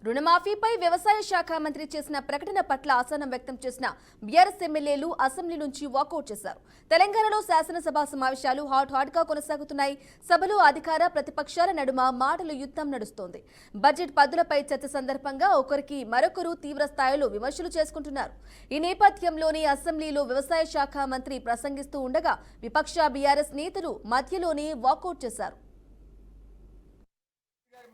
రుణమాఫీపై వ్యవసాయ శాఖ మంత్రి చేసిన ప్రకటన పట్ల అసహనం వ్యక్తం చేసిన బీఆర్ఎస్ ఎమ్మెల్యేలు అసెంబ్లీ నుంచి వాకౌట్ చేశారు. తెలంగాణలో శాసనసభ సమావేశాలు హాట్ గా కొనసాగుతున్నాయి. సభలో అధికార ప్రతిపక్షాల నడుమ మాటల యుద్ధం నడుస్తోంది. బడ్జెట్ పద్దులపై చర్చ సందర్భంగా ఒకరికి మరొకరు తీవ్ర స్థాయిలో విమర్శలు చేసుకుంటున్నారు. ఈ నేపథ్యంలోనే అసెంబ్లీలో వ్యవసాయ శాఖ మంత్రి ప్రసంగిస్తూ ఉండగా విపక్ష బీఆర్ఎస్ నేతలు మధ్యలోనే వాకౌట్ చేశారు.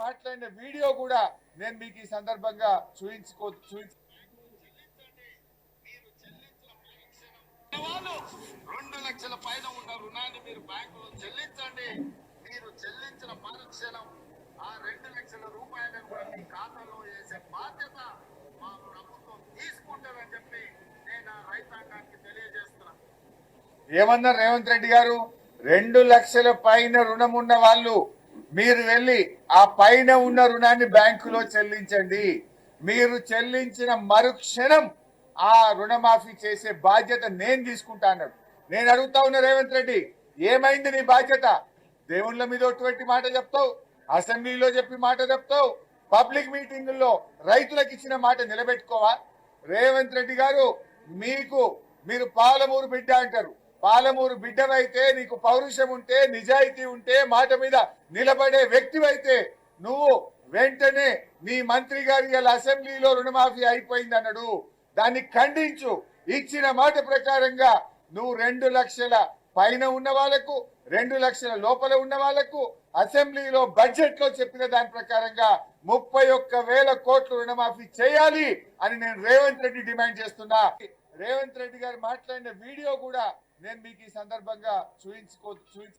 మాట్లాడిన వీడియో కూడా నేను మీకు ఈ సందర్భంగా చూపించుకోవచ్చు. 2 లక్షల పైన ఉన్న రుణాన్ని మీరు బ్యాంకులో చెల్లించండి. మీరు చెల్లించిన మరుక్షణం ఆ 2 లక్షల రూపాయలను కూడా మీ ఖాతాలో వేసే బాధ్యత మా ప్రభుత్వం తీసుకుంటారని చెప్పి నేను రైతాంగానికి తెలియజేస్తున్నాను. ఏమన్నారు రేవంత్ రెడ్డి గారు? 2 లక్షల పైన రుణం ఉన్న వాళ్ళు మీరు వెళ్ళి ఆ పైన ఉన్న రుణాన్ని బ్యాంకులో చెల్లించండి. మీరు చెల్లించిన మరుక్షణం ఆ రుణమాఫీ చేసే బాధ్యత నేను తీసుకుంటా అన్నాడు. నేను అడుగుతా ఉన్నా రేవంత్ రెడ్డి, ఏమైంది నీ బాధ్యత? దేవుళ్ళ మీద ఒటువంటి మాట చెప్తావు, అసెంబ్లీలో చెప్పి మాట చెప్తావు, పబ్లిక్ మీటింగుల్లో రైతులకు ఇచ్చిన మాట నిలబెట్టుకోవా? రేవంత్ రెడ్డి గారు, మీరు పాలమూరు బిడ్డ అంటారు. పాలమూరు బిడ్డవైతే, నీకు పౌరుషం ఉంటే, నిజాయితీ ఉంటే, మాట మీద నిలబడే వ్యక్తివైతే నువ్వు వెంటనే నీ మంత్రి గారి అసెంబ్లీలో రుణమాఫీ అయిపోయింది అన్నాడు. దాన్ని ఖండించు. ఇచ్చిన మాట ప్రకారంగా నువ్వు 2 లక్షల పైన ఉన్న వాళ్లకు, 2 లక్షల లోపల ఉన్న వాళ్లకు అసెంబ్లీలో బడ్జెట్ లో చెప్పిన దాని ప్రకారంగా 31,000 కోట్లు రుణమాఫీ చేయాలి అని నేను రేవంత్ రెడ్డి డిమాండ్ చేస్తున్నా. రేవంత్ రెడ్డి గారు మాట్లాడిన వీడియో కూడా నేను మీకు ఈ సందర్భంగా చూపించుకోవచ్చు.